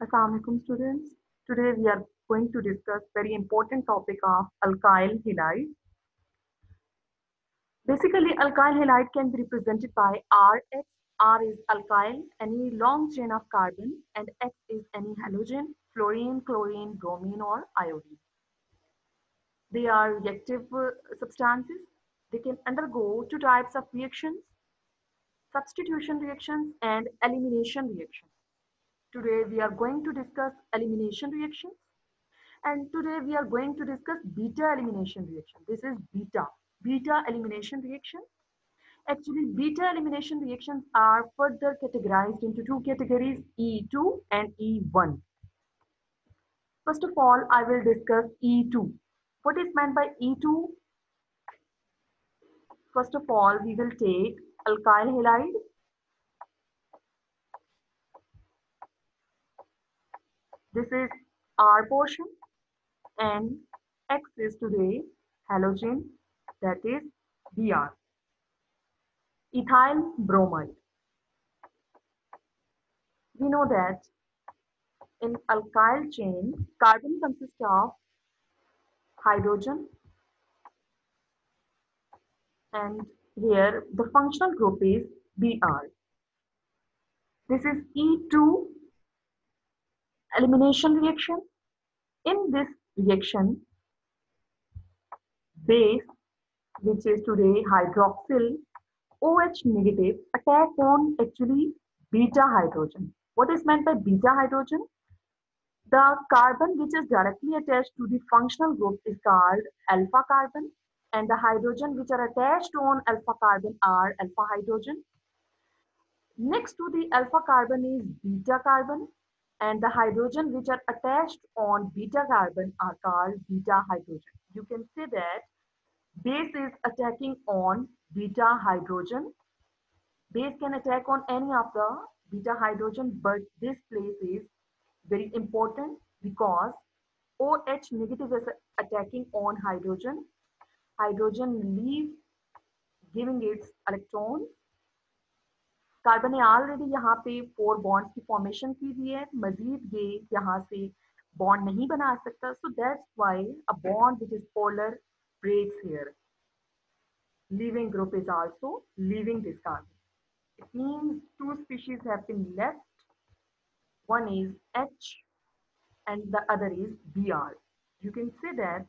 Assalamualaikum students. Today we are going to discuss very important topic of alkyl halide. Basically, alkyl halide can be represented by RH. R is alkyl, any long chain of carbon, and X is any halogen, fluorine, chlorine, bromine, or iodine. They are reactive substances. They can undergo two types of reactions: substitution reactions and elimination reactions. Today we are going to discuss elimination reactions. And today we are going to discuss beta elimination reaction. This is beta elimination reaction. Actually, beta elimination reactions are further categorized into two categories, E2 and E1. First of all, I will discuss E2. What is meant by E2? First of all, we will take alkyl halide. This is R portion, and X is today halogen, that is Br. Ethyl bromide. We know that in alkyl chain, carbon consists of hydrogen, and here the functional group is Br. This is E2 elimination reaction. In this reaction, base, which is today hydroxyl OH negative, attack on actually beta hydrogen. What is meant by beta hydrogen? The carbon which is directly attached to the functional group is called alpha carbon, and the hydrogen which are attached on alpha carbon are alpha hydrogen. Next to the alpha carbon is beta carbon, and the hydrogen which are attached on beta carbon are called beta hydrogen. You can say that base is attacking on beta hydrogen. Base can attack on any of the beta hydrogen, but this place is very important because OH negative is attacking on hydrogen. Hydrogen leaves giving its electron. Carbon ने already यहाँ पे 4 bonds की formation की हुई है, मजीद ये यहाँ से बॉन्ड नहीं बना सकता, so that's why a bond which is polar breaks here. Leaving group is also leaving this carbon. It means two species have been left. One is H and the other is Br. You can say that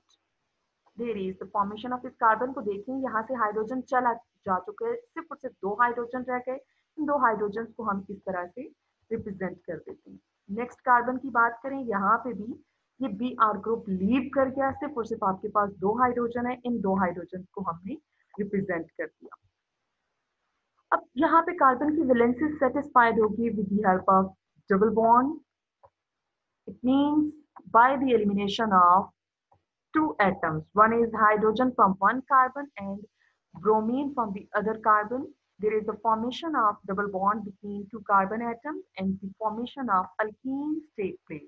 there is the formation of इस carbon को देखें, यहाँ से hydrogen चला जा चुके हैं, सिर्फ और सिर्फ 2 हाइड्रोजन रह गए. इन 2 हाइड्रोजन को हम इस तरह से रिप्रेजेंट कर देते हैं. नेक्स्ट कार्बन की बात करें, यहाँ पे भी ये Br ग्रुप लीव कर गया, सिर्फ और सिर्फ आपके पास 2 हाइड्रोजन है. इन 2 हाइड्रोजन को हमने रिप्रेजेंट कर दिया. अब यहाँ पे कार्बन की वैलेंसी सेटिस्फाइड होगी with the help of double bond. It means by the elimination of 2 atoms. One is hydrogen from one carbon and bromine from the other carbon. There is the formation of double bond between 2 carbon atoms and the formation of alkenes take place.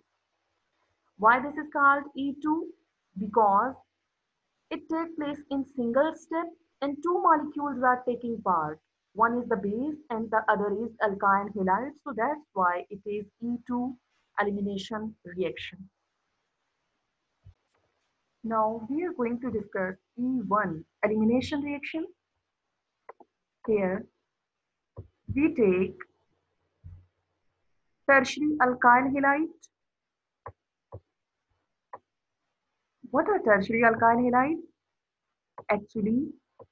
Why this is called E2? Because it takes place in single step and 2 molecules are taking part. One is the base and the other is alkyl halide. So that's why it is E2 elimination reaction. Now we are going to discuss E1 elimination reaction. Here we take tertiary alkyl halide. What are tertiary alkyl halide? Actually,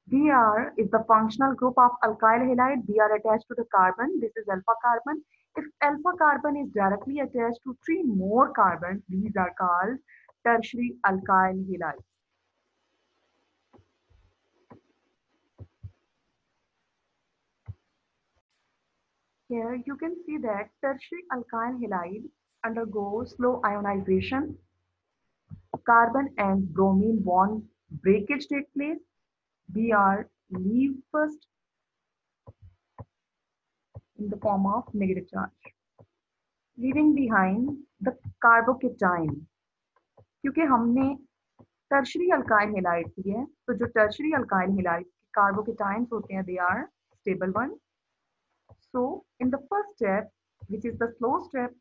Br is the functional group of alkyl halide. Br attached to the carbon. This is alpha carbon. If alpha carbon is directly attached to 3 more carbons, these are called tertiary alkyl halides. Here you can see that tertiary alkyl halide undergoes slow ionization. Carbon and bromine bond breakage take place. Br leave first in the form of negative charge, leaving behind the carbocation. क्योंकि हमने tertiary alkyl halide की है, तो जो tertiary alkyl halide के carbocations होते हैं, they are stable one. So in the first step, which is the slow step,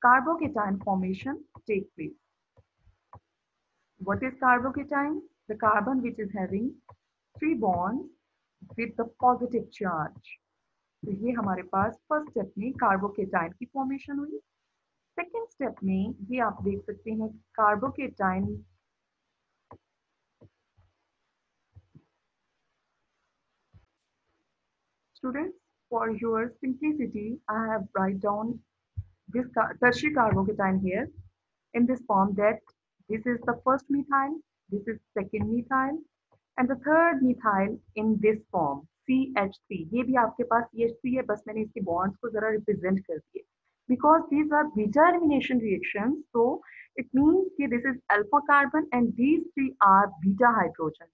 carbocation formation take place. What is carbocation? The carbon which is having 3 bonds with the positive charge. तो ये हमारे पास first step में carbocation की formation हुई। Second step में ये आप देख सकते हैं carbocation students, for your simplicity, I have write down this tertiary carbocation here in this form that this is the first methyl, this is second methyl, and the third methyl in this form CH3. ये भी आपके पास CH3 है, बस मैंने इसके bonds को जरा represent कर दिए. Because these are beta elimination reactions, so it means कि this is alpha carbon and these three are beta hydrogen.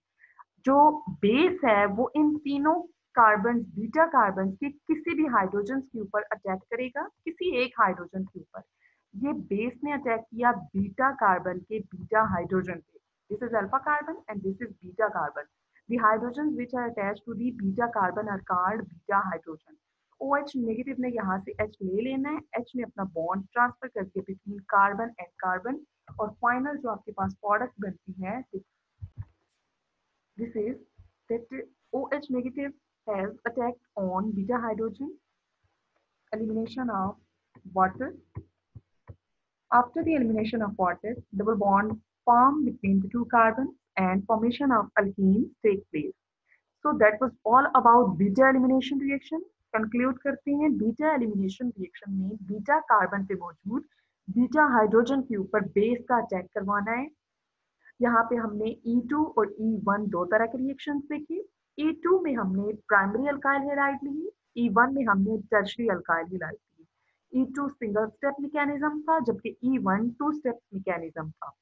जो बेस है वो इन तीनों कार्बन बीटा कार्बन के किसी भी हाइड्रोजन के ऊपर अटैक करेगा, किसी एक हाइड्रोजन के ऊपर। ये बेस ने अटैक किया बीटा कार्बन के बीटा हाइड्रोजन पे। This is alpha carbon and this is beta carbon. The hydrogen which are attach to the beta carbon are called beta hydrogen. OH negative ने यहाँ से H ले लेना है, H ने अपना बॉन्ड ट्रांसफर करके बिटवीन कार्बन एंड कार्बन, और फाइनल जो आपके पास प्रोडक्ट बनती है this is that OH negative has attacked on beta hydrogen, elimination of water. After the elimination of water, double bond form between the two carbons and formation of alkenes take place. So that was all about beta elimination reaction. Conclude करते हैं beta elimination reaction में beta carbon पे मौजूद beta hydrogen के ऊपर base का attack करवाना है। यहाँ पे हमने E2 और E1 दो तरह के रिएक्शन देखे। E2 में हमने प्राइमरी अल्काइल हैलाइड ली, E1 में हमने टर्शियरी अल्काइल हैलाइड ली। E2 सिंगल स्टेप मैकेनिज्म था, जबकि E1 टू स्टेप मैकेनिज्म था।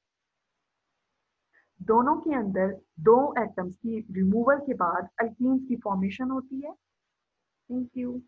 दोनों के अंदर दो एटम्स की रिमूवल के बाद अल्कीन्स की फॉर्मेशन होती है। Thank you.